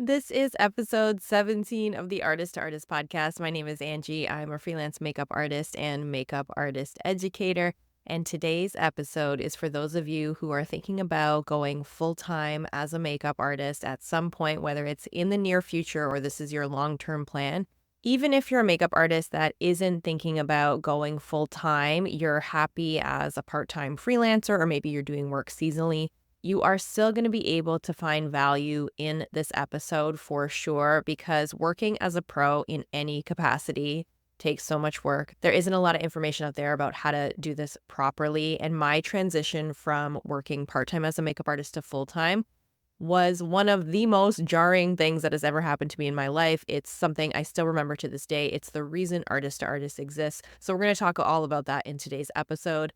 This is episode 17 of the Artist to Artist podcast. My name is Angie. I'm a freelance makeup artist and makeup artist educator. And today's episode is for those of you who are thinking about going full time as a makeup artist at some point, whether it's in the near future or this is your long term plan. Even if you're a makeup artist that isn't thinking about going full time, you're happy as a part time freelancer, or maybe you're doing work seasonally, you are still going to be able to find value in this episode for sure, because working as a pro in any capacity takes so much work. There isn't a lot of information out there about how to do this properly. And my transition from working part-time as a makeup artist to full-time was one of the most jarring things that has ever happened to me in my life. It's something I still remember to this day. It's the reason Artist to Artist exists. So we're going to talk all about that in today's episode.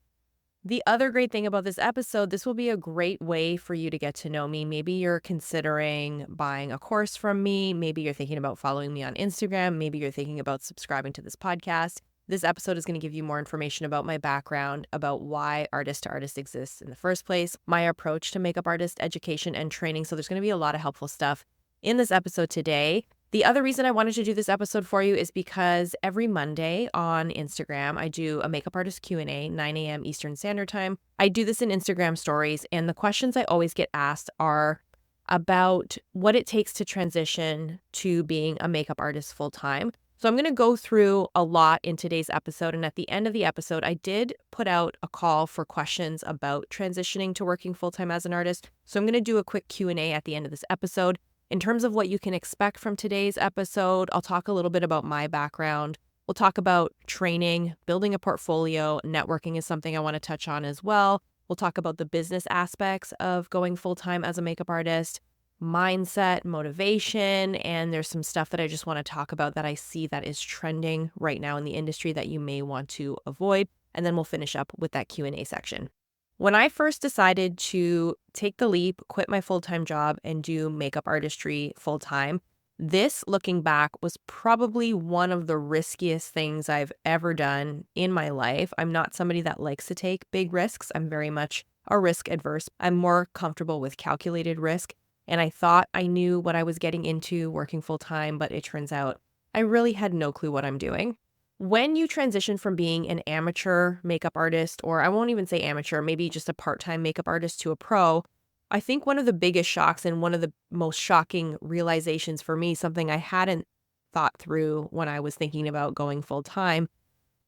The other great thing about this episode, this will be a great way for you to get to know me. Maybe you're considering buying a course from me. Maybe you're thinking about following me on Instagram. Maybe you're thinking about subscribing to this podcast. This episode is going to give you more information about my background, about why Artist to Artist exists in the first place, my approach to makeup artist education and training. So there's going to be a lot of helpful stuff in this episode today. The other reason I wanted to do this episode for you is because every Monday on Instagram, I do a makeup artist Q&A, 9 a.m. Eastern Standard Time. I do this in Instagram stories, and the questions I always get asked are about what it takes to transition to being a makeup artist full time. So I'm going to go through a lot in today's episode, and at the end of the episode, I did put out a call for questions about transitioning to working full time as an artist. So I'm going to do a quick Q&A at the end of this episode. In terms of what you can expect from today's episode, I'll talk a little bit about my background. We'll talk about training, building a portfolio. Networking is something I want to touch on as well. We'll talk about the business aspects of going full-time as a makeup artist, mindset, motivation, and there's some stuff that I just want to talk about that I see that is trending right now in the industry that you may want to avoid. And then we'll finish up with that Q&A section. When I first decided to take the leap, quit my full-time job, and do makeup artistry full-time, this, looking back, was probably one of the riskiest things I've ever done in my life. I'm not somebody that likes to take big risks. I'm very much a risk adverse. I'm more comfortable with calculated risk. And I thought I knew what I was getting into working full-time, but it turns out I really had no clue what I'm doing. When you transition from being an amateur makeup artist, or I won't even say amateur, maybe just a part-time makeup artist to a pro, I think one of the biggest shocks and one of the most shocking realizations for me, something I hadn't thought through when I was thinking about going full-time,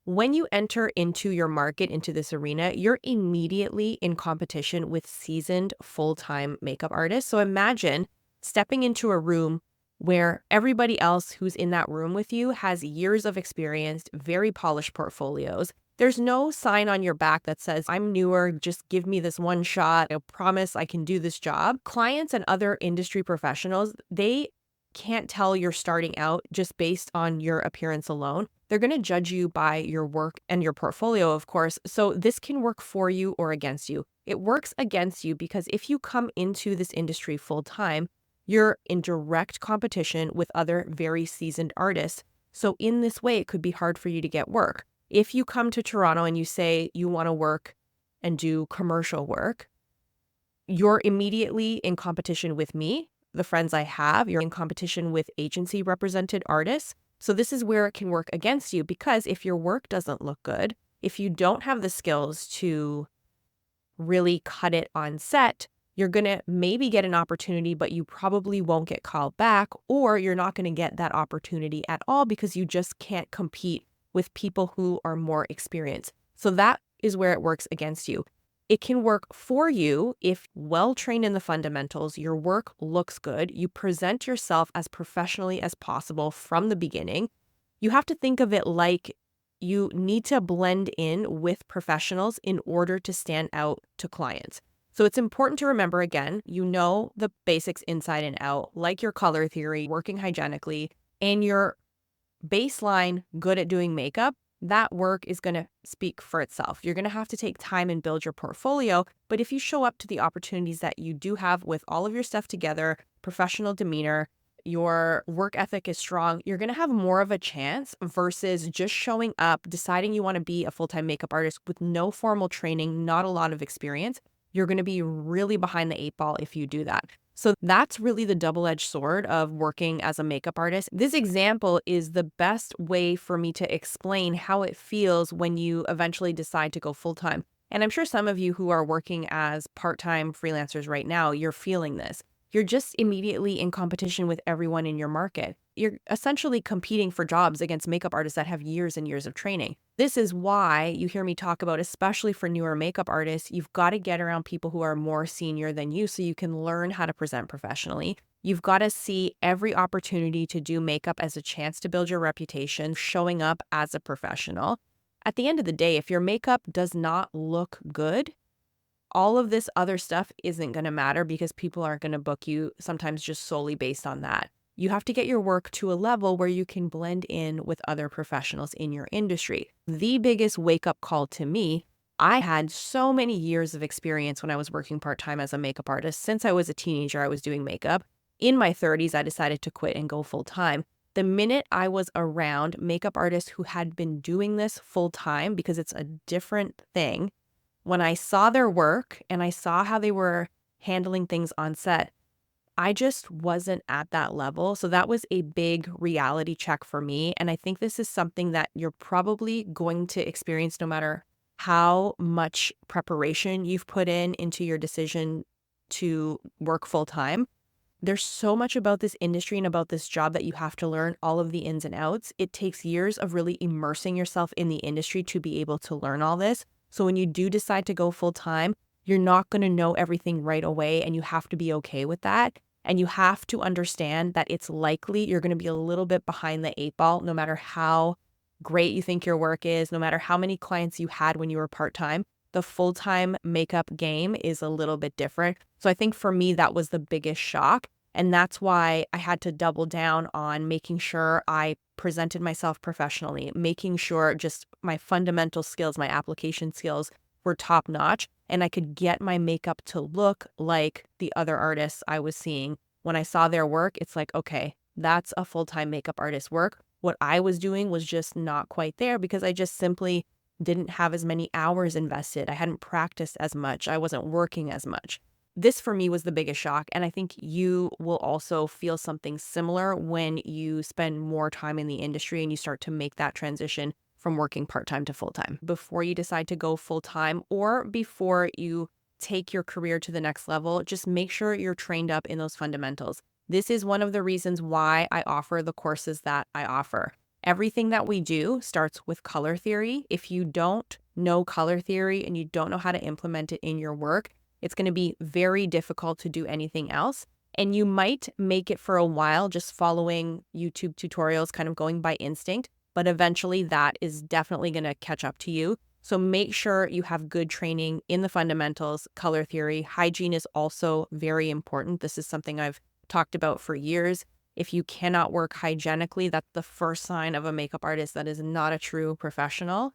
when you enter into your market, into this arena, you're immediately in competition with seasoned full-time makeup artists. So imagine stepping into a room where everybody else who's in that room with you has years of experience, very polished portfolios. There's no sign on your back that says, I'm newer, just give me this one shot. I promise I can do this job. Clients and other industry professionals, they can't tell you're starting out just based on your appearance alone. They're going to judge you by your work and your portfolio, of course. So this can work for you or against you. It works against you because if you come into this industry full time, you're in direct competition with other very seasoned artists. So in this way, it could be hard for you to get work. If you come to Toronto and you say you want to work and do commercial work, you're immediately in competition with me, the friends I have. You're in competition with agency represented artists. So this is where it can work against you, because if your work doesn't look good, if you don't have the skills to really cut it on set, you're going to maybe get an opportunity, but you probably won't get called back, or you're not going to get that opportunity at all because you just can't compete with people who are more experienced. So that is where it works against you. It can work for you if well trained in the fundamentals, your work looks good, you present yourself as professionally as possible from the beginning. You have to think of it like you need to blend in with professionals in order to stand out to clients. So it's important to remember, again, you know the basics inside and out, like your color theory, working hygienically, and your baseline good at doing makeup. That work is going to speak for itself. You're going to have to take time and build your portfolio. But if you show up to the opportunities that you do have with all of your stuff together, professional demeanor, your work ethic is strong, you're going to have more of a chance versus just showing up, deciding you want to be a full-time makeup artist with no formal training, not a lot of experience. You're going to be really behind the eight ball if you do that. So that's really the double-edged sword of working as a makeup artist. This example is the best way for me to explain how it feels when you eventually decide to go full-time. And I'm sure some of you who are working as part-time freelancers right now, you're feeling this. You're just immediately in competition with everyone in your market. You're essentially competing for jobs against makeup artists that have years and years of training. This is why you hear me talk about, especially for newer makeup artists, you've got to get around people who are more senior than you so you can learn how to present professionally. You've got to see every opportunity to do makeup as a chance to build your reputation, showing up as a professional. At the end of the day, if your makeup does not look good, all of this other stuff isn't going to matter because people aren't going to book you sometimes just solely based on that. You have to get your work to a level where you can blend in with other professionals in your industry. The biggest wake up call to me, I had so many years of experience when I was working part-time as a makeup artist. Since I was a teenager, I was doing makeup. In my 30s, I decided to quit and go full-time. The minute I was around makeup artists who had been doing this full-time, because it's a different thing, when I saw their work and I saw how they were handling things on set, I just wasn't at that level. So that was a big reality check for me. And I think this is something that you're probably going to experience no matter how much preparation you've put into your decision to work full time. There's so much about this industry and about this job that you have to learn all of the ins and outs. It takes years of really immersing yourself in the industry to be able to learn all this. So when you do decide to go full time, you're not going to know everything right away, and you have to be okay with that. And you have to understand that it's likely you're going to be a little bit behind the eight ball, no matter how great you think your work is, no matter how many clients you had when you were part-time. The full-time makeup game is a little bit different. So I think for me, that was the biggest shock. And that's why I had to double down on making sure I presented myself professionally, making sure just my fundamental skills, my application skills were top notch, and I could get my makeup to look like the other artists I was seeing. When I saw their work, it's like, okay, that's a full-time makeup artist work. What I was doing was just not quite there because I just simply didn't have as many hours invested. I hadn't practiced as much. I wasn't working as much. This for me was the biggest shock, and I think you will also feel something similar when you spend more time in the industry and you start to make that transition from working part-time to full-time. Before you decide to go full-time or before you take your career to the next level, just make sure you're trained up in those fundamentals. This is one of the reasons why I offer the courses that I offer. Everything that we do starts with color theory. If you don't know color theory and you don't know how to implement it in your work, it's going to be very difficult to do anything else. And you might make it for a while just following YouTube tutorials, kind of going by instinct, but eventually that is definitely going to catch up to you. So make sure you have good training in the fundamentals, color theory. Hygiene is also very important. This is something I've talked about for years. If you cannot work hygienically, that's the first sign of a makeup artist that is not a true professional.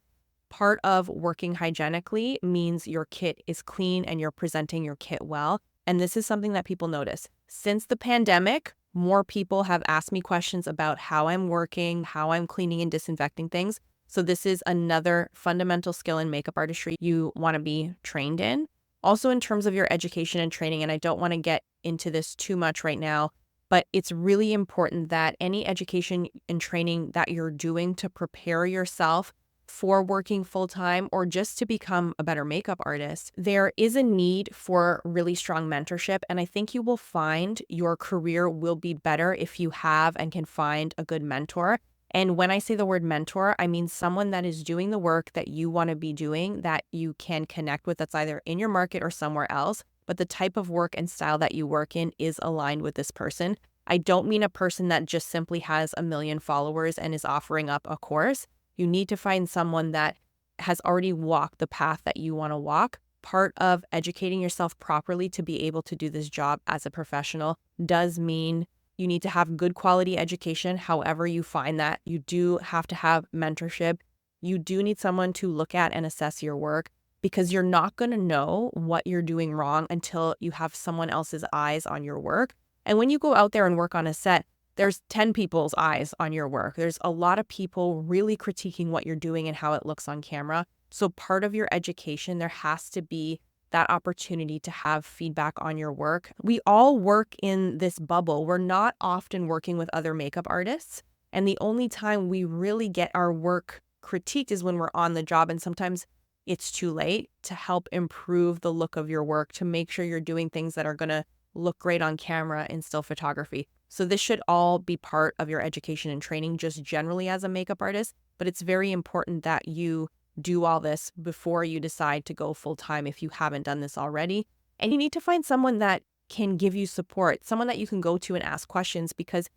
Part of working hygienically means your kit is clean and you're presenting your kit well. And this is something that people notice. Since the pandemic, more people have asked me questions about how I'm working, how I'm cleaning and disinfecting things. So this is another fundamental skill in makeup artistry you want to be trained in. Also in terms of your education and training, and I don't want to get into this too much right now, but it's really important that any education and training that you're doing to prepare yourself for working full-time or just to become a better makeup artist, there is a need for really strong mentorship. And I think you will find your career will be better if you have and can find a good mentor. And when I say the word mentor, I mean someone that is doing the work that you want to be doing, that you can connect with, that's either in your market or somewhere else, but the type of work and style that you work in is aligned with this person. I don't mean a person that just simply has a million followers and is offering up a course. You need to find someone that has already walked the path that you want to walk. Part of educating yourself properly to be able to do this job as a professional does mean you need to have good quality education. However you find that, you do have to have mentorship. You do need someone to look at and assess your work because you're not going to know what you're doing wrong until you have someone else's eyes on your work. And when you go out there and work on a set, there's 10 people's eyes on your work. There's a lot of people really critiquing what you're doing and how it looks on camera. So part of your education, there has to be that opportunity to have feedback on your work. We all work in this bubble. We're not often working with other makeup artists. And the only time we really get our work critiqued is when we're on the job. And sometimes it's too late to help improve the look of your work, to make sure you're doing things that are going to look great on camera in still photography. So this should all be part of your education and training just generally as a makeup artist. But it's very important that you do all this before you decide to go full time if you haven't done this already. And you need to find someone that can give you support, someone that you can go to and ask questions, because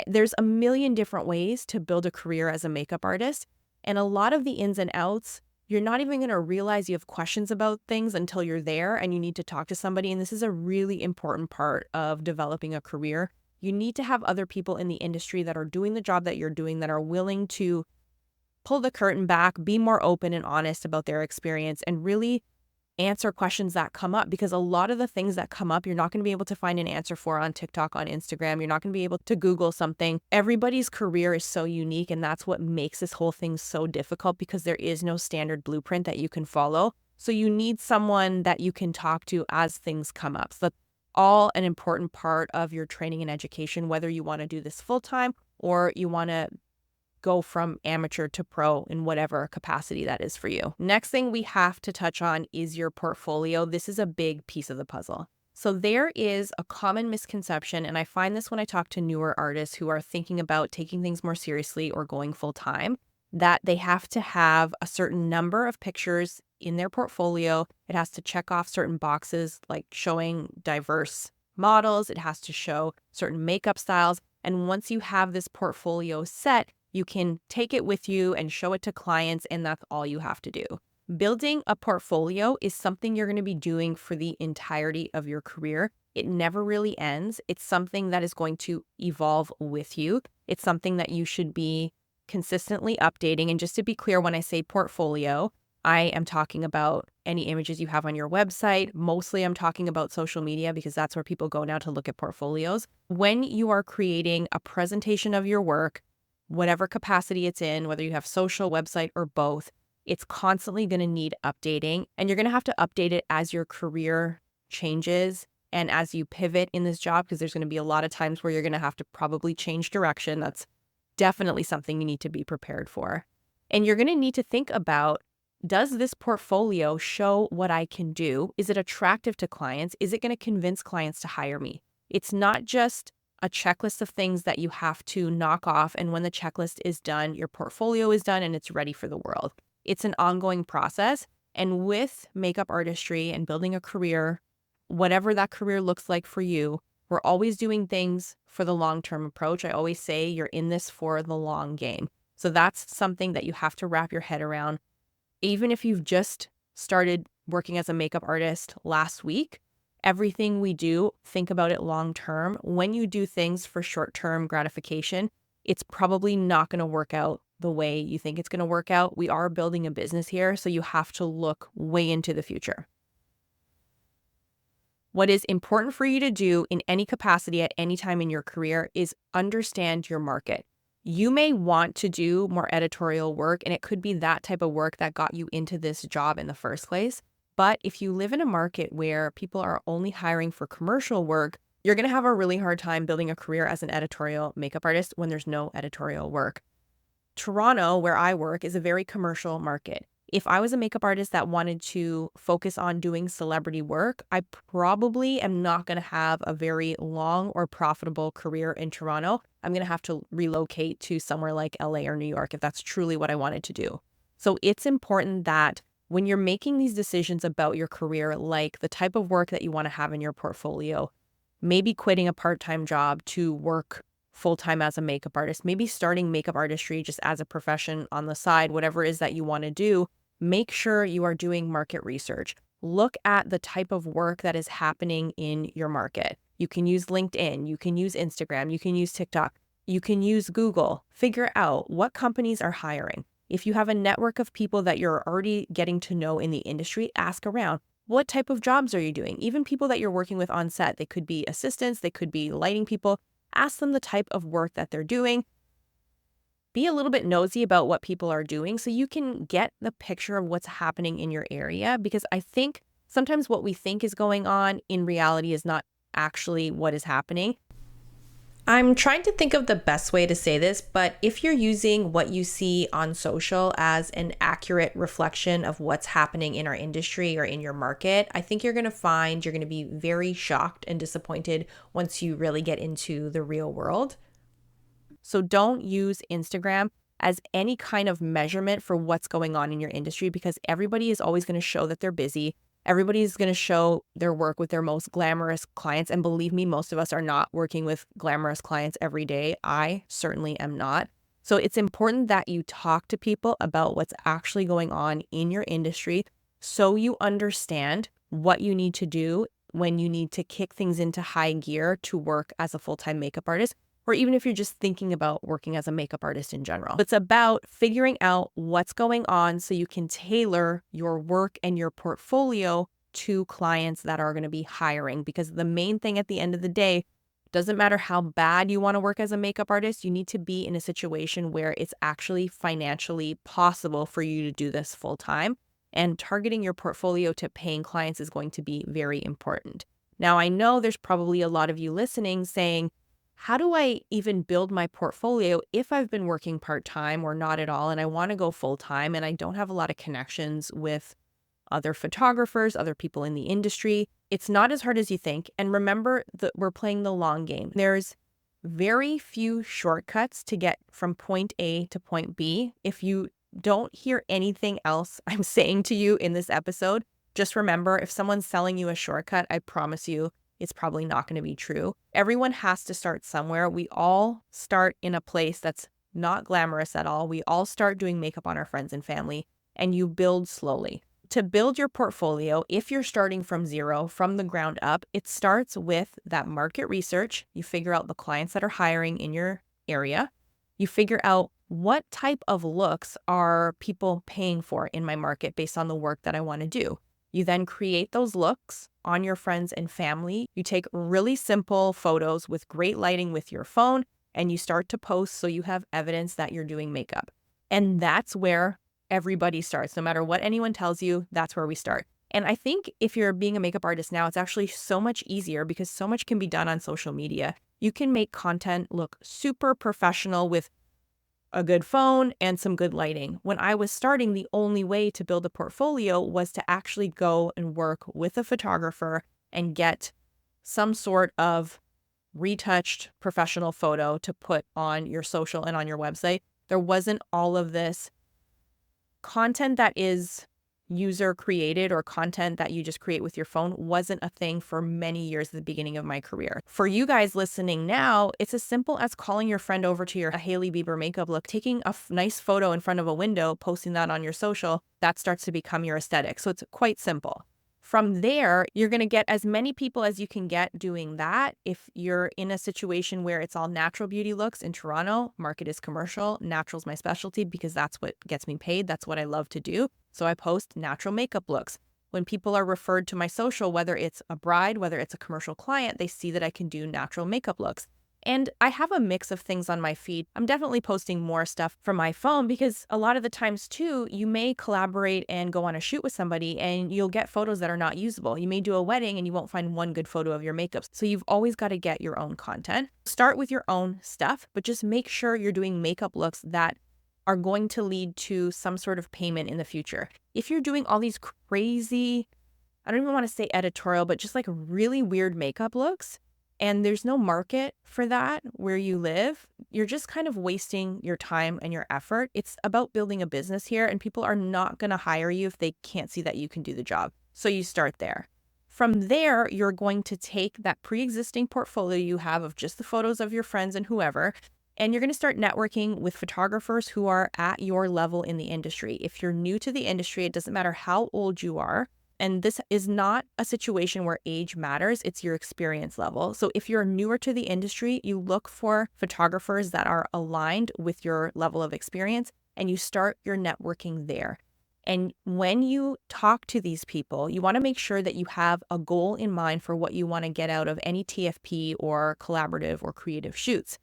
there's a million different ways to build a career as a makeup artist. And a lot of the ins and outs, you're not even going to realize you have questions about things until you're there and you need to talk to somebody. And this is a really important part of developing a career. You need to have other people in the industry that are doing the job that you're doing, that are willing to pull the curtain back, be more open and honest about their experience, and really answer questions that come up, because a lot of the things that come up, you're not going to be able to find an answer for on TikTok, on Instagram. You're not going to be able to Google something. Everybody's career is so unique, and that's what makes this whole thing so difficult, because there is no standard blueprint that you can follow. So you need someone that you can talk to as things come up. So that's all an important part of your training and education, whether you want to do this full time or you want to go from amateur to pro in whatever capacity that is for you. Next thing we have to touch on is your portfolio. This is a big piece of the puzzle. So there is a common misconception, and I find this when I talk to newer artists who are thinking about taking things more seriously or going full time, that they have to have a certain number of pictures in their portfolio. It has to check off certain boxes, like showing diverse models. It has to show certain makeup styles. And once you have this portfolio set, you can take it with you and show it to clients, and that's all you have to do. Building a portfolio is something you're going to be doing for the entirety of your career. It never really ends. It's something that is going to evolve with you. It's something that you should be consistently updating. And just to be clear, when I say portfolio, I am talking about any images you have on your website. Mostly I'm talking about social media, because that's where people go now to look at portfolios. When you are creating a presentation of your work, whatever capacity it's in, whether you have social, website, or both, it's constantly going to need updating. And you're going to have to update it as your career changes and as you pivot in this job, because there's going to be a lot of times where you're going to have to probably change direction. That's definitely something you need to be prepared for. And you're going to need to think about, does this portfolio show what I can do? Is it attractive to clients? Is it going to convince clients to hire me? It's not just a checklist of things that you have to knock off, and when the checklist is done, your portfolio is done and it's ready for the world. It's an ongoing process, and with makeup artistry and building a career, whatever that career looks like for you, we're always doing things for the long-term approach. I always say you're in this for the long game. So that's something that you have to wrap your head around. Even if you've just started working as a makeup artist last week, everything we do, think about it long term. When you do things for short-term gratification, it's probably not going to work out the way you think it's going to work out. We are building a business here, so you have to look way into the future. What is important for you to do in any capacity at any time in your career is understand your market. You may want to do more editorial work, and it could be that type of work that got you into this job in the first place. But if you live in a market where people are only hiring for commercial work, you're going to have a really hard time building a career as an editorial makeup artist when there's no editorial work. Toronto, where I work, is a very commercial market. If I was a makeup artist that wanted to focus on doing celebrity work, I probably am not going to have a very long or profitable career in Toronto. I'm going to have to relocate to somewhere like LA or New York if that's truly what I wanted to do. So it's important that when you're making these decisions about your career, like the type of work that you want to have in your portfolio, maybe quitting a part-time job to work full-time as a makeup artist, maybe starting makeup artistry just as a profession on the side, whatever it is that you want to do, make sure you are doing market research. Look at the type of work that is happening in your market. You can use LinkedIn, you can use Instagram, you can use TikTok, you can use Google. Figure out what companies are hiring. If you have a network of people that you're already getting to know in the industry, ask around. What type of jobs are you doing? Even people that you're working with on set, they could be assistants, they could be lighting people. Ask them the type of work that they're doing. Be a little bit nosy about what people are doing so you can get the picture of what's happening in your area, because I think Sometimes what we think is going on in reality is not actually what is happening. I'm trying to think of the best way to say this, but if you're using what you see on social as an accurate reflection of what's happening in our industry or in your market, I think you're going to find you're going to be very shocked and disappointed once you really get into the real world. So don't use Instagram as any kind of measurement for what's going on in your industry, because everybody is always going to show that they're busy. Everybody's going to show their work with their most glamorous clients. And believe me, most of us are not working with glamorous clients every day. I certainly am not. So it's important that you talk to people about what's actually going on in your industry so you understand what you need to do when you need to kick things into high gear to work as a full-time makeup artist, or even if you're just thinking about working as a makeup artist in general. It's about figuring out what's going on so you can tailor your work and your portfolio to clients that are going to be hiring. Because the main thing at the end of the day, doesn't matter how bad you want to work as a makeup artist, you need to be in a situation where it's actually financially possible for you to do this full time. And targeting your portfolio to paying clients is going to be very important. Now, I know there's probably a lot of you listening saying, how do I even build my portfolio if I've been working part-time or not at all and I want to go full-time and I don't have a lot of connections with other photographers, other people in the industry? It's not as hard as you think. And remember that we're playing the long game. There's very few shortcuts to get from point A to point B. If you don't hear anything else I'm saying to you in this episode, just remember, if someone's selling you a shortcut, I promise you, it's probably not going to be true. Everyone has to start somewhere. We all start in a place that's not glamorous at all. We all start doing makeup on our friends and family, and you build slowly. To build your portfolio, if you're starting from zero, from the ground up, it starts with that market research. You figure out the clients that are hiring in your area. You figure out what type of looks are people paying for in my market based on the work that I want to do. You then create those looks on your friends and family. You take really simple photos with great lighting with your phone, and you start to post so you have evidence that you're doing makeup. And that's where everybody starts. No matter what anyone tells you, that's where we start. And I think if you're being a makeup artist now, it's actually so much easier because so much can be done on social media. You can make content look super professional with a good phone and some good lighting. When I was starting, the only way to build a portfolio was to actually go and work with a photographer and get some sort of retouched professional photo to put on your social and on your website. There wasn't all of this content that is user created or content that you just create with your phone wasn't a thing for many years at the beginning of my career. For you guys listening now, it's as simple as calling your friend over to your Hailey Bieber makeup look, taking a nice photo in front of a window, posting that on your social. That starts to become your aesthetic. So it's quite simple. From there, you're going to get as many people as you can get doing that. If you're in a situation where it's all natural beauty looks in Toronto, market is commercial. Natural's my specialty because that's what gets me paid. That's what I love to do. So I post natural makeup looks. When people are referred to my social, whether it's a bride, whether it's a commercial client, they see that I can do natural makeup looks. And I have a mix of things on my feed. I'm definitely posting more stuff from my phone because a lot of the times too, you may collaborate and go on a shoot with somebody and you'll get photos that are not usable. You may do a wedding and you won't find one good photo of your makeup. So you've always got to get your own content. Start with your own stuff, but just make sure you're doing makeup looks that are going to lead to some sort of payment in the future. If you're doing all these crazy, I don't even want to say editorial, but just like really weird makeup looks, and there's no market for that where you live, you're just kind of wasting your time and your effort. It's about building a business here, and people are not going to hire you if they can't see that you can do the job. So you start there. From there, you're going to take that pre-existing portfolio you have of just the photos of your friends and whoever, and you're going to start networking with photographers who are at your level in the industry. If you're new to the industry, it doesn't matter how old you are. And this is not a situation where age matters, it's your experience level. So if you're newer to the industry, you look for photographers that are aligned with your level of experience and you start your networking there. And when you talk to these people, you want to make sure that you have a goal in mind for what you want to get out of any TFP or collaborative or creative shoots.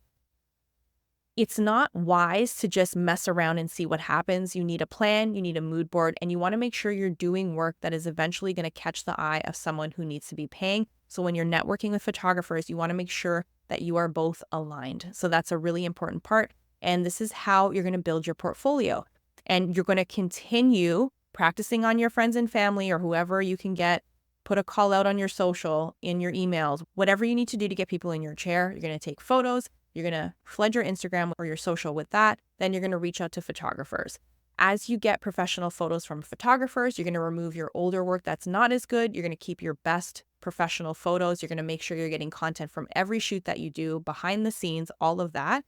It's not wise to just mess around and see what happens. You need a plan, you need a mood board, and you want to make sure you're doing work that is eventually going to catch the eye of someone who needs to be paying. So when you're networking with photographers, you want to make sure that you are both aligned. So that's a really important part. And this is how you're going to build your portfolio. And you're going to continue practicing on your friends and family or whoever you can get. Put a call out on your social, in your emails, whatever you need to do to get people in your chair. You're going to take photos. You're going to flood your Instagram or your social with that. Then you're going to reach out to photographers. As you get professional photos from photographers, you're going to remove your older work that's not as good. You're going to keep your best professional photos. You're going to make sure you're getting content from every shoot that you do, behind the scenes, all of that.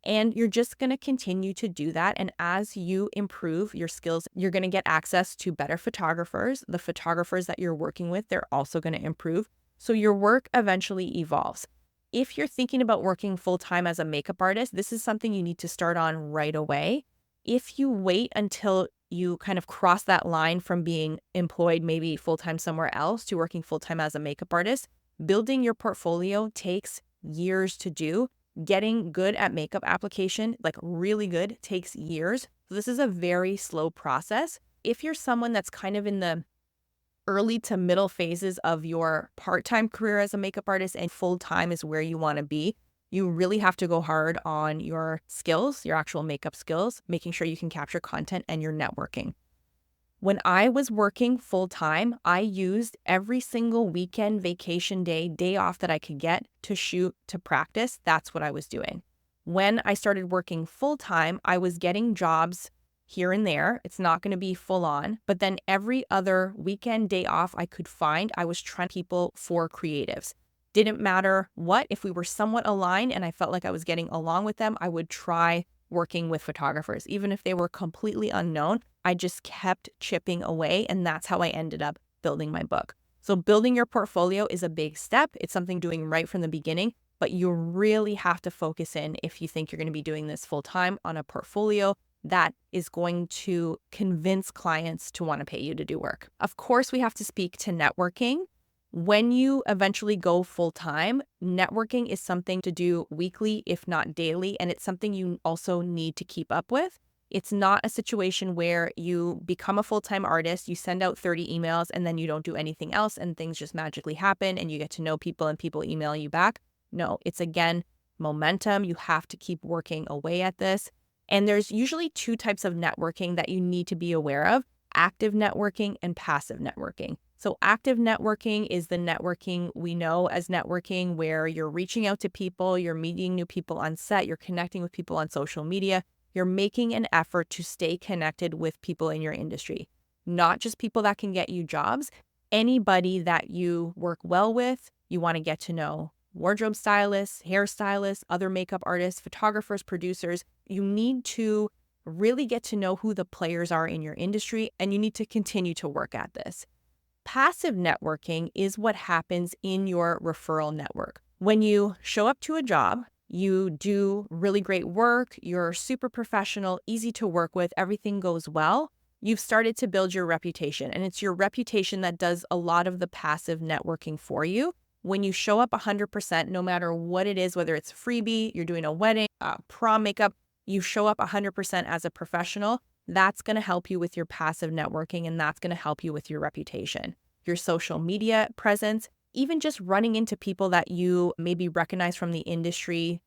And you're just going to continue to do that. And as you improve your skills, you're going to get access to better photographers. The photographers that you're working with, they're also going to improve. So your work eventually evolves. If you're thinking about working full-time as a makeup artist, this is something you need to start on right away. If you wait until you kind of cross that line from being employed maybe full-time somewhere else to working full-time as a makeup artist, building your portfolio takes years to do. Getting good at makeup application, like really good, takes years. So this is a very slow process. If you're someone that's kind of in the early to middle phases of your part-time career as a makeup artist and full-time is where you want to be, you really have to go hard on your skills, your actual makeup skills, making sure you can capture content and your networking. When I was working full-time, I used every single weekend, vacation day off that I could get to shoot, to practice. That's what I was doing. When I started working full-time, I was getting jobs here and there. It's not going to be full on, but then every other weekend day off I could find, I was trying people for creatives. Didn't matter what, if we were somewhat aligned and I felt like I was getting along with them, I would try working with photographers. Even if they were completely unknown, I just kept chipping away, and that's how I ended up building my book. So building your portfolio is a big step. It's something doing right from the beginning, but you really have to focus in if you think you're going to be doing this full time on a portfolio that is going to convince clients to want to pay you to do work. Of course, we have to speak to networking. When you eventually go full time, networking is something to do weekly, if not daily, and it's something you also need to keep up with. It's not a situation where you become a full-time artist, you send out 30 emails, and then you don't do anything else and things just magically happen and you get to know people and people email you back. No, it's again, momentum. You have to keep working away at this. And there's usually two types of networking that you need to be aware of: active networking and passive networking. So active networking is the networking we know as networking, where you're reaching out to people, you're meeting new people on set, you're connecting with people on social media, you're making an effort to stay connected with people in your industry, not just people that can get you jobs. Anybody that you work well with, you want to get to know. Wardrobe stylists, hairstylists, other makeup artists, photographers, producers. You need to really get to know who the players are in your industry, and you need to continue to work at this. Passive networking is what happens in your referral network. When you show up to a job, you do really great work, you're super professional, easy to work with, everything goes well, you've started to build your reputation. And it's your reputation that does a lot of the passive networking for you. When you show up 100%, no matter what it is, whether it's freebie, you're doing a wedding, prom makeup, you show up 100% as a professional, that's going to help you with your passive networking, and that's going to help you with your reputation, your social media presence, even just running into people that you maybe recognize from the industry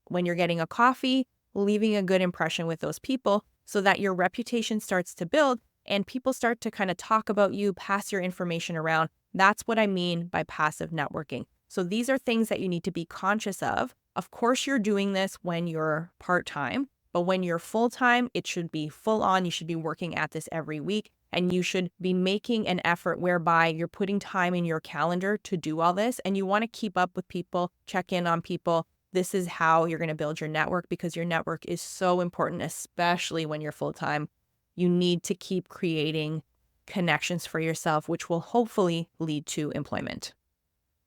when you're getting a coffee, leaving a good impression with those people so that your reputation starts to build and people start to kind of talk about you, pass your information around. That's what I mean by passive networking. So these are things that you need to be conscious of. Of course, you're doing this when you're part-time, but when you're full-time, it should be full on. You should be working at this every week, and you should be making an effort whereby you're putting time in your calendar to do all this, and you want to keep up with people, check in on people. This is how you're going to build your network, because your network is so important, especially when you're full-time. You need to keep creating connections for yourself, which will hopefully lead to employment.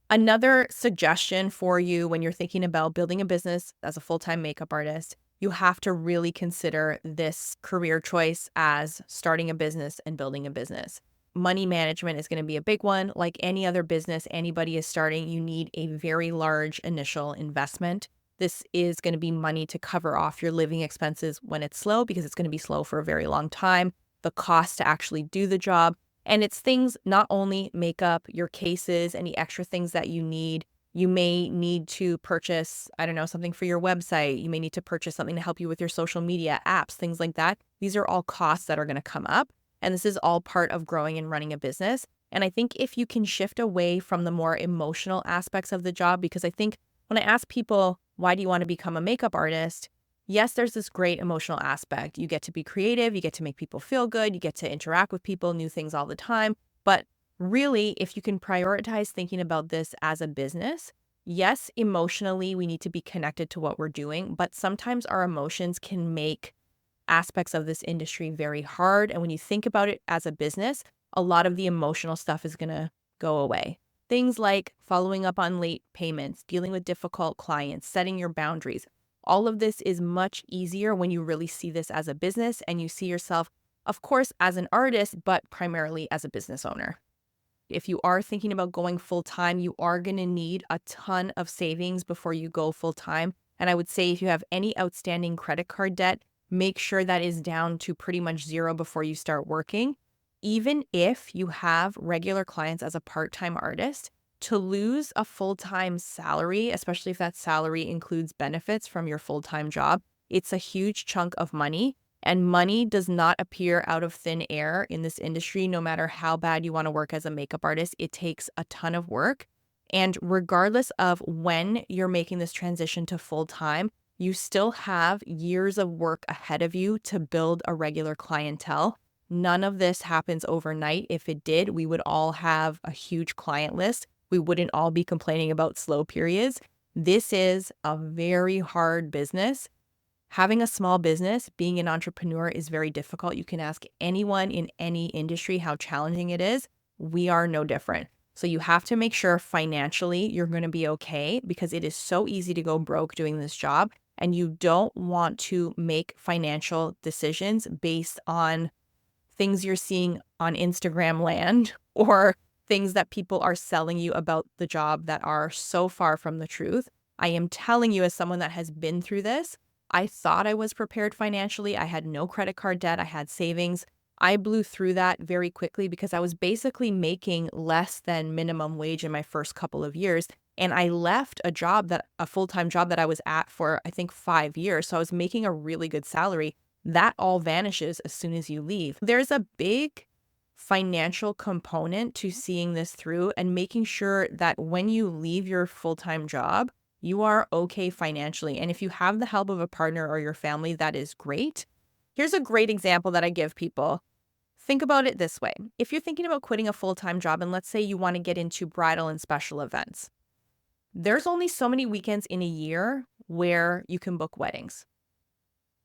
Another suggestion for you when you're thinking about building a business as a full-time makeup artist, you have to really consider this career choice as starting a business and building a business. Money management is going to be a big one. Like any other business anybody is starting, you need a very large initial investment. This is going to be money to cover off your living expenses when it's slow, because it's going to be slow for a very long time, the cost to actually do the job. And it's things, not only makeup, your cases, any extra things that you need. You may need to purchase, I don't know, something for your website. You may need to purchase something to help you with your social media, apps, things like that. These are all costs that are going to come up. And this is all part of growing and running a business. And I think if you can shift away from the more emotional aspects of the job, because I think when I ask people, why do you want to become a makeup artist? Yes, there's this great emotional aspect. You get to be creative, you get to make people feel good, you get to interact with people, new things all the time. But really, if you can prioritize thinking about this as a business, yes, emotionally, we need to be connected to what we're doing, but sometimes our emotions can make aspects of this industry very hard. And when you think about it as a business, a lot of the emotional stuff is going to go away. Things like following up on late payments, dealing with difficult clients, setting your boundaries. All of this is much easier when you really see this as a business and you see yourself, of course, as an artist, but primarily as a business owner. If you are thinking about going full time, you are going to need a ton of savings before you go full time. And I would say if you have any outstanding credit card debt, make sure that is down to pretty much zero before you start working. Even if you have regular clients as a part-time artist, to lose a full-time salary, especially if that salary includes benefits from your full-time job, it's a huge chunk of money. And money does not appear out of thin air in this industry. No matter how bad you want to work as a makeup artist, it takes a ton of work. And regardless of when you're making this transition to full-time, you still have years of work ahead of you to build a regular clientele. None of this happens overnight. If it did, we would all have a huge client list. We wouldn't all be complaining about slow periods. This is a very hard business. Having a small business, being an entrepreneur, is very difficult. You can ask anyone in any industry how challenging it is. We are no different. So you have to make sure financially you're going to be okay, because it is so easy to go broke doing this job. And you don't want to make financial decisions based on things you're seeing on Instagram land or things that people are selling you about the job that are so far from the truth. I am telling you, as someone that has been through this, I thought I was prepared financially. I had no credit card debt. I had savings. I blew through that very quickly because I was basically making less than minimum wage in my first couple of years. And I left a full-time job that I was at for, I think, 5 years. So I was making a really good salary. That all vanishes as soon as you leave. There's a big financial component to seeing this through and making sure that when you leave your full-time job, you are okay financially. And if you have the help of a partner or your family, that is great. Here's a great example that I give people. Think about it this way. If you're thinking about quitting a full-time job, and let's say you want to get into bridal and special events, there's only so many weekends in a year where you can book weddings.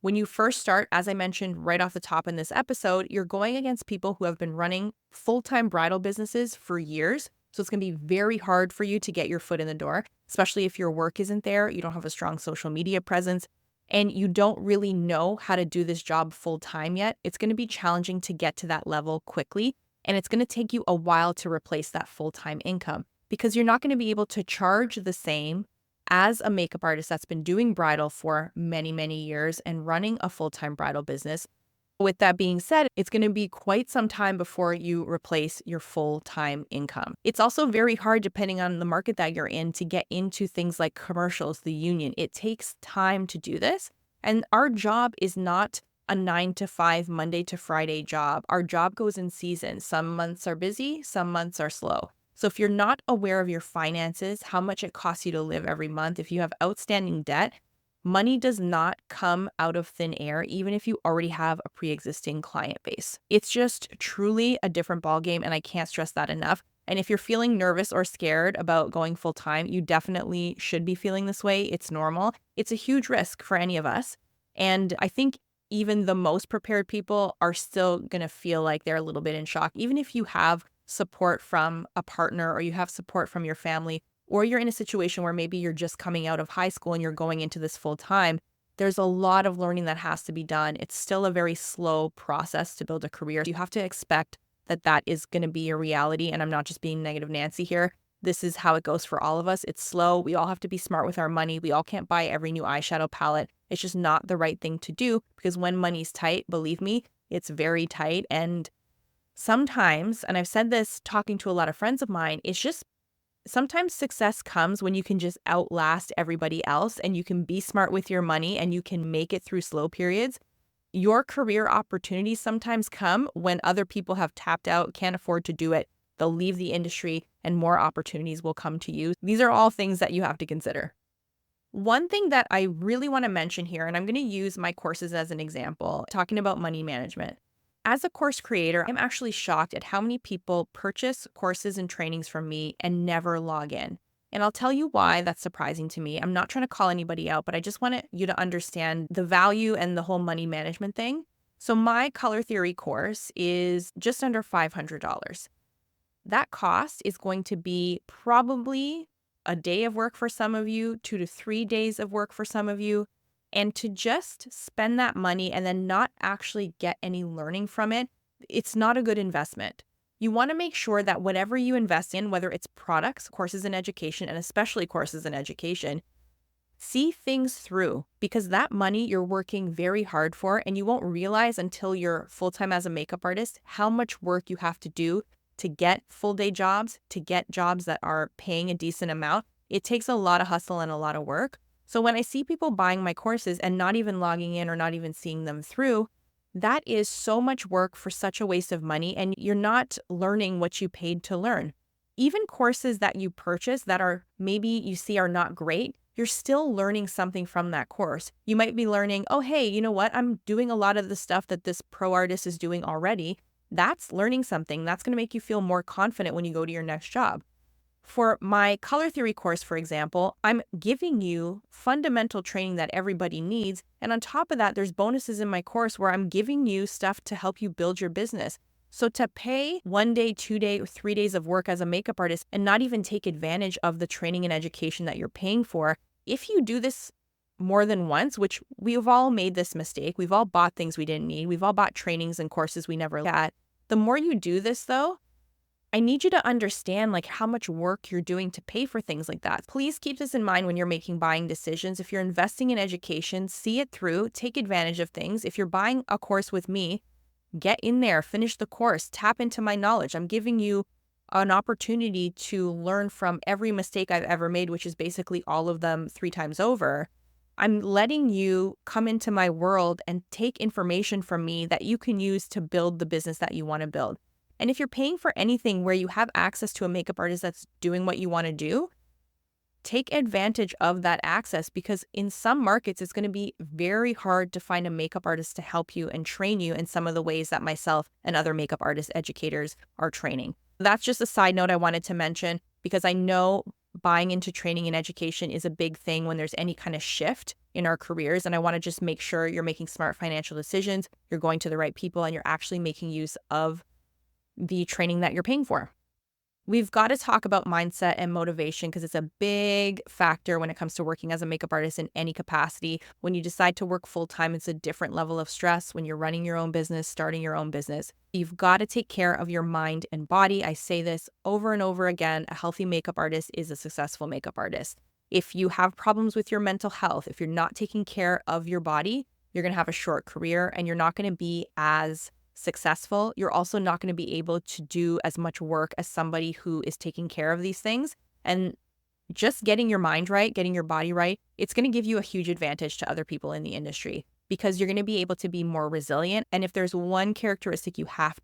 When you first start, as I mentioned right off the top in this episode, you're going against people who have been running full-time bridal businesses for years. So it's going to be very hard for you to get your foot in the door, especially if your work isn't there, you don't have a strong social media presence, and you don't really know how to do this job full-time yet. It's going to be challenging to get to that level quickly, and it's going to take you a while to replace that full-time income because you're not going to be able to charge the same as a makeup artist that's been doing bridal for many, many years and running a full-time bridal business. With that being said, it's going to be quite some time before you replace your full-time income. It's also very hard, depending on the market that you're in, to get into things like commercials, the union. It takes time to do this. And our job is not a 9 to 5, Monday to Friday job. Our job goes in seasons. Some months are busy, some months are slow. So if you're not aware of your finances, how much it costs you to live every month, if you have outstanding debt, money does not come out of thin air, even if you already have a pre-existing client base. It's just truly a different ballgame, and I can't stress that enough. And if you're feeling nervous or scared about going full time, you definitely should be feeling this way. It's normal. It's a huge risk for any of us. And I think even the most prepared people are still going to feel like they're a little bit in shock, even if you have support from a partner or you have support from your family, or you're in a situation where maybe you're just coming out of high school and you're going into this full time. There's a lot of learning that has to be done. It's still a very slow process to build a career. You have to expect that that is going to be your reality. And I'm not just being negative Nancy here. This is how it goes for all of us. It's slow. We all have to be smart with our money. We all can't buy every new eyeshadow palette. It's just not the right thing to do because when money's tight, believe me, it's very tight. And sometimes, and I've said this talking to a lot of friends of mine, it's just sometimes success comes when you can just outlast everybody else and you can be smart with your money and you can make it through slow periods. Your career opportunities sometimes come when other people have tapped out, can't afford to do it. They'll leave the industry and more opportunities will come to you. These are all things that you have to consider. One thing that I really want to mention here, and I'm going to use my courses as an example, talking about money management. As a course creator, I'm actually shocked at how many people purchase courses and trainings from me and never log in. And I'll tell you why that's surprising to me. I'm not trying to call anybody out, but I just want you to understand the value and the whole money management thing. So my color theory course is just under $500. That cost is going to be probably a day of work for some of you, 2 to 3 days of work for some of you. And to just spend that money and then not actually get any learning from it, it's not a good investment. You want to make sure that whatever you invest in, whether it's products, courses in education, and especially courses in education, see things through because that money you're working very hard for, and you won't realize until you're full-time as a makeup artist how much work you have to do to get full-day jobs, to get jobs that are paying a decent amount. It takes a lot of hustle and a lot of work. So when I see people buying my courses and not even logging in or not even seeing them through, that is so much work for such a waste of money, and you're not learning what you paid to learn. Even courses that you purchase that are maybe you see are not great, you're still learning something from that course. You might be learning, oh, hey, you know what? I'm doing a lot of the stuff that this pro artist is doing already. That's learning something. That's going to make you feel more confident when you go to your next job. For my color theory course, for example, I'm giving you fundamental training that everybody needs. And on top of that, there's bonuses in my course where I'm giving you stuff to help you build your business. So to pay 1 day, 2 day, or 3 days of work as a makeup artist and not even take advantage of the training and education that you're paying for, if you do this more than once, which we've all made this mistake, we've all bought things we didn't need, we've all bought trainings and courses we never got. The more you do this though, I need you to understand like how much work you're doing to pay for things like that. Please keep this in mind when you're making buying decisions. If you're investing in education, see it through, take advantage of things. If you're buying a course with me, get in there, finish the course, tap into my knowledge. I'm giving you an opportunity to learn from every mistake I've ever made, which is basically all of them 3 times over. I'm letting you come into my world and take information from me that you can use to build the business that you want to build. And if you're paying for anything where you have access to a makeup artist that's doing what you want to do, take advantage of that access because in some markets, it's going to be very hard to find a makeup artist to help you and train you in some of the ways that myself and other makeup artist educators are training. That's just a side note I wanted to mention because I know buying into training and education is a big thing when there's any kind of shift in our careers. And I want to just make sure you're making smart financial decisions, you're going to the right people, and you're actually making use of the training that you're paying for. We've got to talk about mindset and motivation because it's a big factor when it comes to working as a makeup artist in any capacity. When you decide to work full time, it's a different level of stress. When you're running your own business, starting your own business, you've got to take care of your mind and body. I say this over and over again. A healthy makeup artist is a successful makeup artist. If you have problems with your mental health, if you're not taking care of your body, you're going to have a short career and you're not going to be as successful. You're also not going to be able to do as much work as somebody who is taking care of these things. And just getting your mind right, getting your body right, it's going to give you a huge advantage to other people in the industry because you're going to be able to be more resilient. And if there's one characteristic you have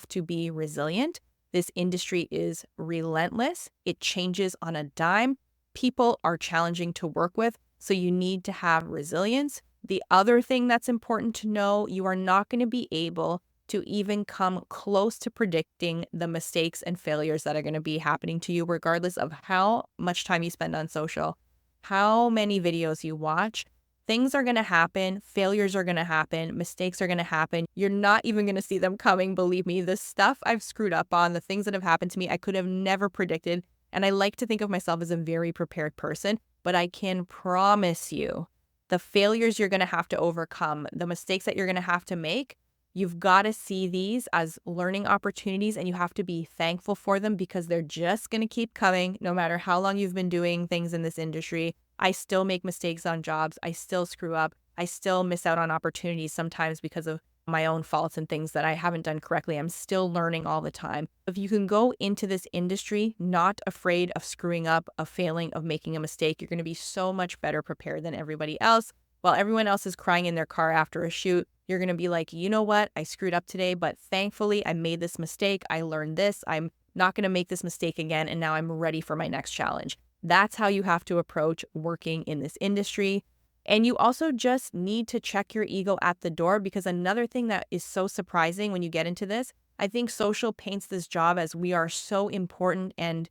to be resilient. This industry is relentless. It changes on a dime. People are challenging to work with, so you need to have resilience. The other thing that's important to know, you are not going to be able to even come close to predicting the mistakes and failures that are going to be happening to you, regardless of how much time you spend on social, how many videos you watch. Things are going to happen. Failures are going to happen. Mistakes are going to happen. You're not even going to see them coming. Believe me, the stuff I've screwed up on, the things that have happened to me, I could have never predicted. And I like to think of myself as a very prepared person, but I can promise you the failures you're going to have to overcome, the mistakes that you're going to have to make, You've got to see these as learning opportunities and you have to be thankful for them because they're just going to keep coming no matter how long you've been doing things in this industry. I still make mistakes on jobs. I still screw up. I still miss out on opportunities sometimes because of my own faults and things that I haven't done correctly. I'm still learning all the time. If you can go into this industry not afraid of screwing up, of failing, of making a mistake, you're going to be so much better prepared than everybody else. While everyone else is crying in their car after a shoot, you're going to be like, you know what? I screwed up today, but thankfully I made this mistake. I learned this. I'm not going to make this mistake again. And now I'm ready for my next challenge. That's how you have to approach working in this industry. And you also just need to check your ego at the door because another thing that is so surprising when you get into this, I think social paints this job as we are so important and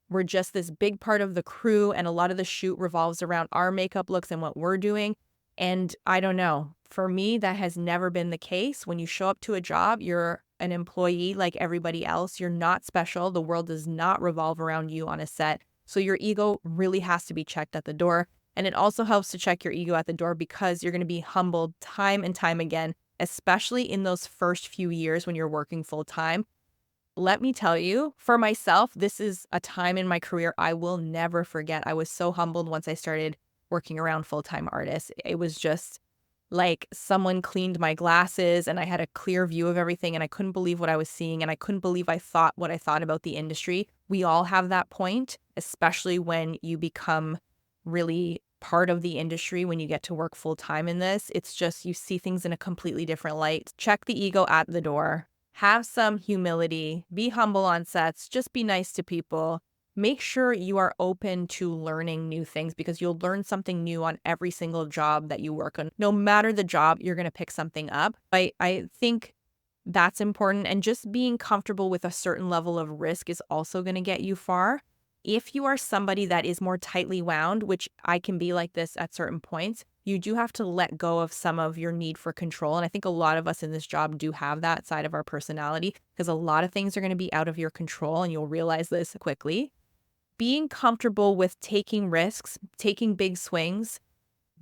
we're just this big part of the crew. And a lot of the shoot revolves around our makeup looks and what we're doing. And I don't know, for me, that has never been the case. When you show up to a job, you're an employee like everybody else. You're not special. The world does not revolve around you on a set. So your ego really has to be checked at the door. And it also helps to check your ego at the door because you're going to be humbled time and time again, especially in those first few years when you're working full time. Let me tell you, for myself, this is a time in my career I will never forget. I was so humbled once I started working around full-time artists. It was just like someone cleaned my glasses and I had a clear view of everything and I couldn't believe what I was seeing and I couldn't believe I thought what I thought about the industry. We all have that point, especially when you become really part of the industry, when you get to work full-time in this. It's just you see things in a completely different light. Check the ego at the door. Have some humility. Be humble on sets. Just be nice to people. Make sure you are open to learning new things because you'll learn something new on every single job that you work on. No matter the job, you're going to pick something up. I think that's important. And just being comfortable with a certain level of risk is also going to get you far. If you are somebody that is more tightly wound, which I can be like this at certain points, you do have to let go of some of your need for control. And I think a lot of us in this job do have that side of our personality because a lot of things are going to be out of your control and you'll realize this quickly. Being comfortable with taking risks, taking big swings,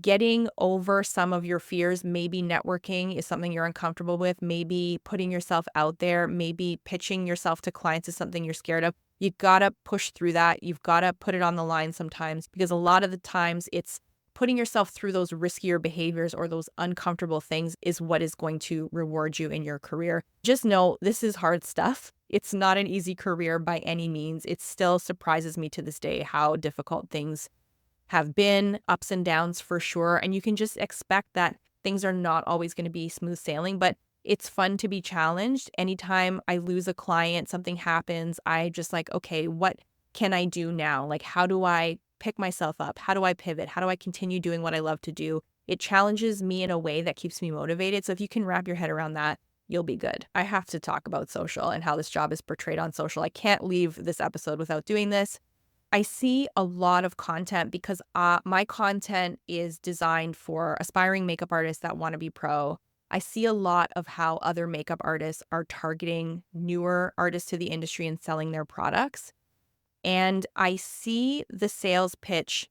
getting over some of your fears, maybe networking is something you're uncomfortable with, maybe putting yourself out there, maybe pitching yourself to clients is something you're scared of. You gotta push through that. You've gotta put it on the line sometimes because a lot of the times it's putting yourself through those riskier behaviors or those uncomfortable things is what is going to reward you in your career. Just know this is hard stuff. It's not an easy career by any means. It still surprises me to this day how difficult things have been, ups and downs for sure. And you can just expect that things are not always going to be smooth sailing, but it's fun to be challenged. Anytime I lose a client, something happens, I just like, okay, what can I do now? Like, how do I pick myself up? How do I pivot? How do I continue doing what I love to do? It challenges me in a way that keeps me motivated. So if you can wrap your head around that, you'll be good. I have to talk about social and how this job is portrayed on social. I can't leave this episode without doing this. I see a lot of content because my content is designed for aspiring makeup artists that want to be pro. I see a lot of how other makeup artists are targeting newer artists to the industry and selling their products. And I see the sales pitch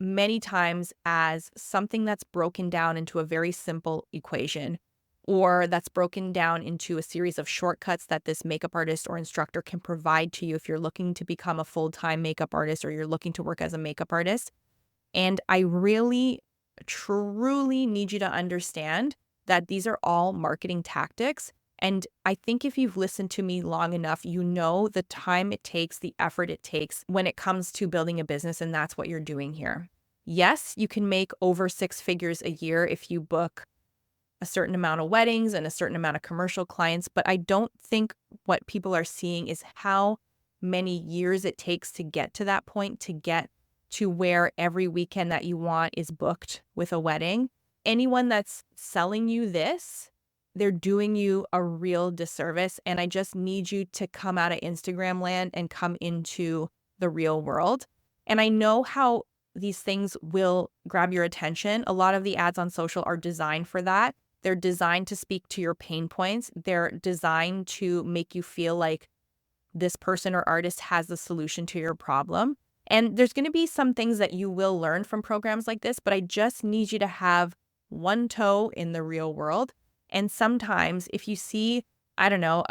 many times as something that's broken down into a very simple equation, or that's broken down into a series of shortcuts that this makeup artist or instructor can provide to you if you're looking to become a full-time makeup artist or you're looking to work as a makeup artist. And I really, truly need you to understand that these are all marketing tactics. And I think if you've listened to me long enough, you know the time it takes, the effort it takes when it comes to building a business, and that's what you're doing here. Yes, you can make over 6 figures a year if you book a certain amount of weddings and a certain amount of commercial clients, but I don't think what people are seeing is how many years it takes to get to that point, to get to where every weekend that you want is booked with a wedding. Anyone that's selling you this, they're doing you a real disservice. And I just need you to come out of Instagram land and come into the real world. And I know how these things will grab your attention. A lot of the ads on social are designed for that. They're designed to speak to your pain points. They're designed to make you feel like this person or artist has the solution to your problem. And there's going to be some things that you will learn from programs like this, but I just need you to have one toe in the real world And sometimes if you see, I don't know,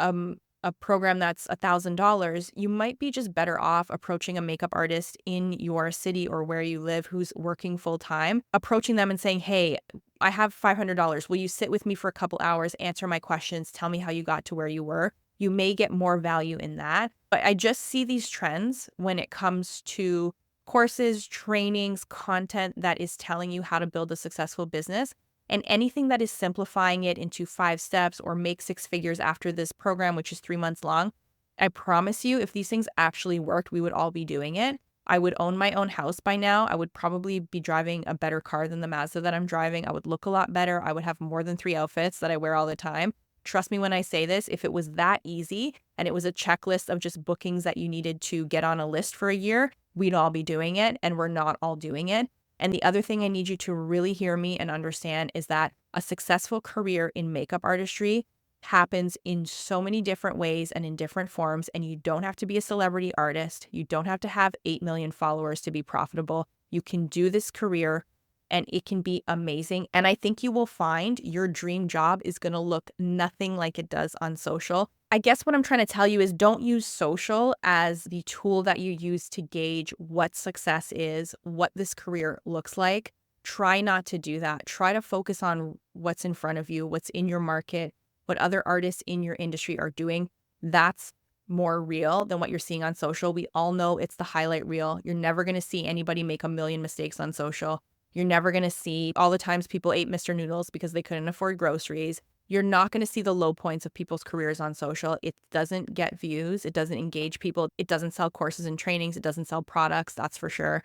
a program that's $1,000, you might be just better off approaching a makeup artist in your city or where you live who's working full time, approaching them and saying, hey, I have $500. Will you sit with me for a couple hours, answer my questions, tell me how you got to where you were? You may get more value in that. But I just see these trends when it comes to courses, trainings, content that is telling you how to build a successful business. And anything that is simplifying it into 5 steps or make 6 figures after this program, which is 3 months long, I promise you, if these things actually worked, we would all be doing it. I would own my own house by now. I would probably be driving a better car than the Mazda that I'm driving. I would look a lot better. I would have more than 3 outfits that I wear all the time. Trust me when I say this, if it was that easy and it was a checklist of just bookings that you needed to get on a list for a year, we'd all be doing it, and we're not all doing it. And the other thing I need you to really hear me and understand is that a successful career in makeup artistry happens in so many different ways and in different forms. And you don't have to be a celebrity artist. You don't have to have 8 million followers to be profitable. You can do this career and it can be amazing. And I think you will find your dream job is going to look nothing like it does on social. I guess what I'm trying to tell you is don't use social as the tool that you use to gauge what success is, what this career looks like. Try not to do that. Try to focus on what's in front of you, what's in your market, what other artists in your industry are doing. That's more real than what you're seeing on social. We all know it's the highlight reel. You're never going to see anybody make a million mistakes on social. You're never going to see all the times people ate Mr. Noodles because they couldn't afford groceries. You're not going to see the low points of people's careers on social. It doesn't get views. It doesn't engage people. It doesn't sell courses and trainings. It doesn't sell products, that's for sure.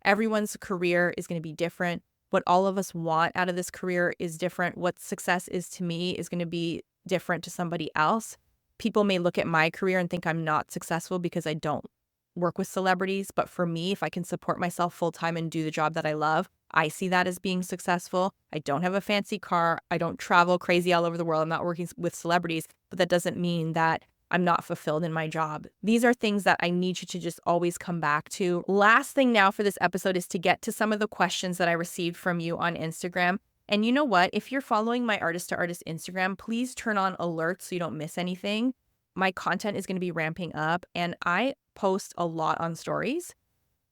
Everyone's career is going to be different. What all of us want out of this career is different. What success is to me is going to be different to somebody else. People may look at my career and think I'm not successful because I don't work with celebrities. But for me, if I can support myself full time and do the job that I love, I see that as being successful. I don't have a fancy car. I don't travel crazy all over the world. I'm not working with celebrities, but that doesn't mean that I'm not fulfilled in my job. These are things that I need you to just always come back to. Last thing now for this episode is to get to some of the questions that I received from you on Instagram. And you know what? If you're following my Artist to Artist Instagram, please turn on alerts so you don't miss anything. My content is going to be ramping up and I post a lot on stories.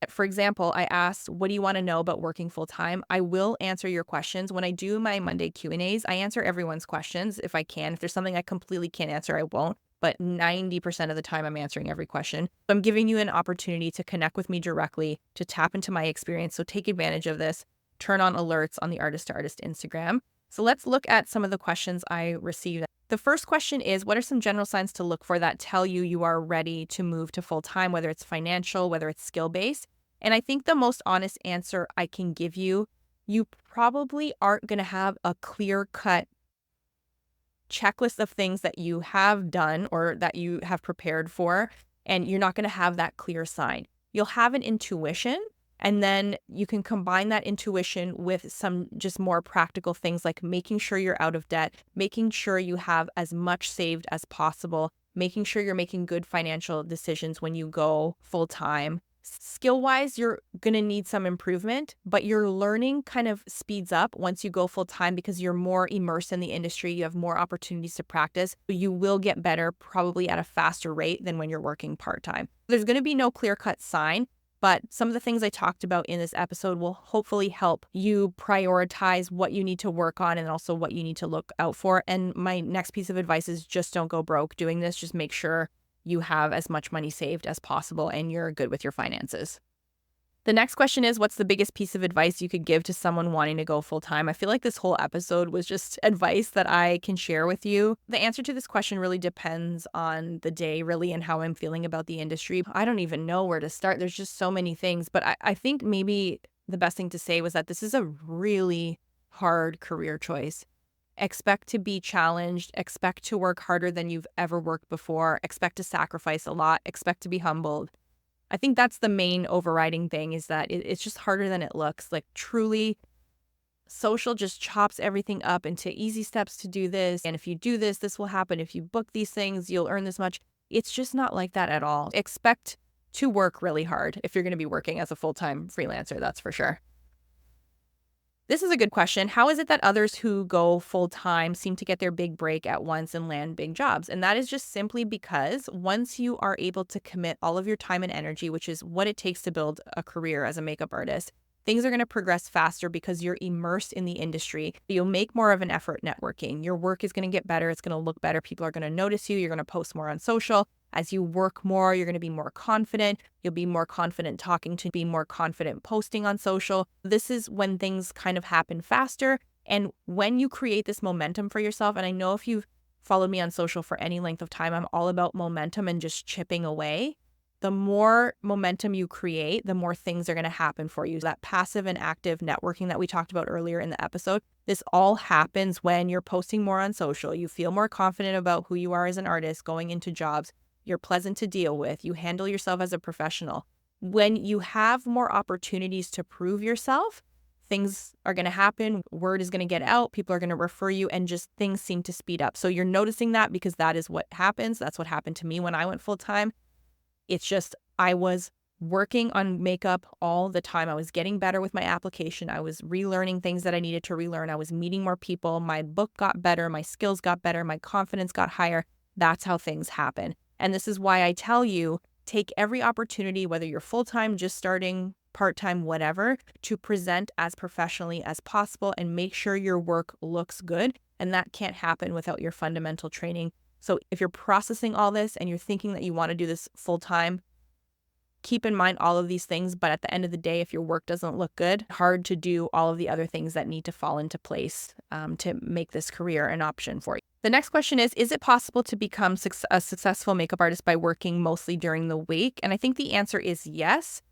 For example, I asked, what do you want to know about working full time? I will answer your questions. When I do my Monday Q&As, I answer everyone's questions if I can. If there's something I completely can't answer, I won't. But 90% of the time, I'm answering every question. So I'm giving you an opportunity to connect with me directly, to tap into my experience. So take advantage of this. Turn on alerts on the Artist to Artist Instagram. So let's look at some of the questions I received. The first question is, what are some general signs to look for that tell you you are ready to move to full time, whether it's financial, whether it's skill-based? And I think the most honest answer I can give you, you probably aren't going to have a clear-cut checklist of things that you have done or that you have prepared for, and you're not going to have that clear sign. You'll have an intuition, and then you can combine that intuition with some just more practical things like making sure you're out of debt, making sure you have as much saved as possible, making sure you're making good financial decisions when you go full time. Skill-wise, you're going to need some improvement, but your learning kind of speeds up once you go full-time because you're more immersed in the industry. You have more opportunities to practice. You will get better probably at a faster rate than when you're working part-time. There's going to be no clear-cut sign, but some of the things I talked about in this episode will hopefully help you prioritize what you need to work on and also what you need to look out for. And my next piece of advice is just don't go broke doing this. Just make sure you have as much money saved as possible and you're good with your finances. The next question is, what's the biggest piece of advice you could give to someone wanting to go full time? I feel like this whole episode was just advice that I can share with you. The answer to this question really depends on the day, really, and how I'm feeling about the industry. I don't even know where to start. There's just so many things. But I think maybe the best thing to say was that this is a really hard career choice. Expect to be challenged, expect to work harder than you've ever worked before, expect to sacrifice a lot, expect to be humbled. I think that's the main overriding thing is that it's just harder than it looks. Like truly, social just chops everything up into easy steps to do this. And if you do this, this will happen. If you book these things, you'll earn this much. It's just not like that at all. Expect to work really hard if you're going to be working as a full-time freelancer, that's for sure. This is a good question. How is it that others who go full time seem to get their big break at once and land big jobs? And that is just simply because once you are able to commit all of your time and energy, which is what it takes to build a career as a makeup artist, things are going to progress faster because you're immersed in the industry. You'll make more of an effort networking. Your work is going to get better. It's going to look better. People are going to notice you. You're going to post more on social. As you work more, you're going to be more confident. You'll be more confident talking to, be more confident posting on social. This is when things kind of happen faster. And when you create this momentum for yourself, and I know if you've followed me on social for any length of time, I'm all about momentum and just chipping away. The more momentum you create, the more things are going to happen for you. That passive and active networking that we talked about earlier in the episode, this all happens when you're posting more on social. You feel more confident about who you are as an artist going into jobs. You're pleasant to deal with. You handle yourself as a professional. When you have more opportunities to prove yourself, things are going to happen. Word is going to get out. People are going to refer you and just things seem to speed up. So you're noticing that because that is what happens. That's what happened to me when I went full time. It's just I was working on makeup all the time. I was getting better with my application. I was relearning things that I needed to relearn. I was meeting more people. My book got better. My skills got better. My confidence got higher. That's how things happen. And this is why I tell you, take every opportunity, whether you're full-time, just starting, part-time, whatever, to present as professionally as possible and make sure your work looks good. And that can't happen without your fundamental training. So if you're processing all this and you're thinking that you want to do this full-time, keep in mind all of these things. But at the end of the day, if your work doesn't look good, hard to do all of the other things that need to fall into place to make this career an option for you. The next question is it possible to become a successful makeup artist by working mostly during the week? And I think the answer is yes.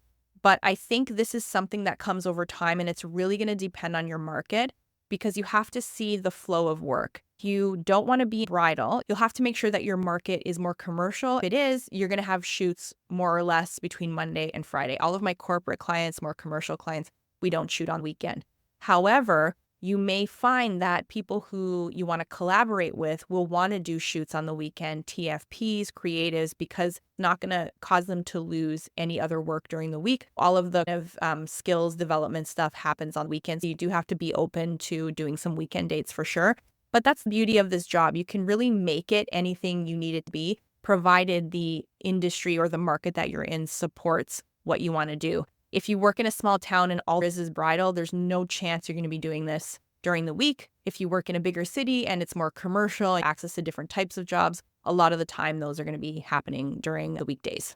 But I think this is something that comes over time, and it's really going to depend on your market because you have to see the flow of work. You don't want to be bridal. You'll have to make sure that your market is more commercial. If it is, you're going to have shoots more or less between Monday and Friday. All of my corporate clients, more commercial clients, we don't shoot on weekend. However, you may find that people who you want to collaborate with will want to do shoots on the weekend, TFPs, creatives, because it's not going to cause them to lose any other work during the week. All of the skills development stuff happens on weekends. You do have to be open to doing some weekend dates for sure. But that's the beauty of this job. You can really make it anything you need it to be, provided the industry or the market that you're in supports what you want to do. If you work in a small town and all there is bridal, there's no chance you're going to be doing this during the week. If you work in a bigger city and it's more commercial, access to different types of jobs, a lot of the time those are going to be happening during the weekdays.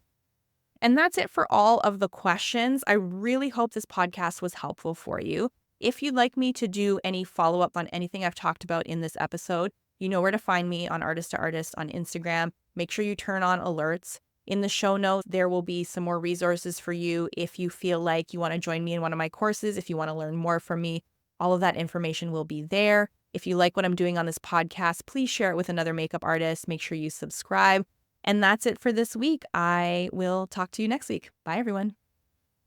And that's it for all of the questions. I really hope this podcast was helpful for you. If you'd like me to do any follow-up on anything I've talked about in this episode, you know where to find me on Artist to Artist on Instagram. Make sure you turn on alerts. In the show notes, there will be some more resources for you if you feel like you want to join me in one of my courses, if you want to learn more from me. All of that information will be there. If you like what I'm doing on this podcast, please share it with another makeup artist. Make sure you subscribe. And that's it for this week. I will talk to you next week. Bye, everyone.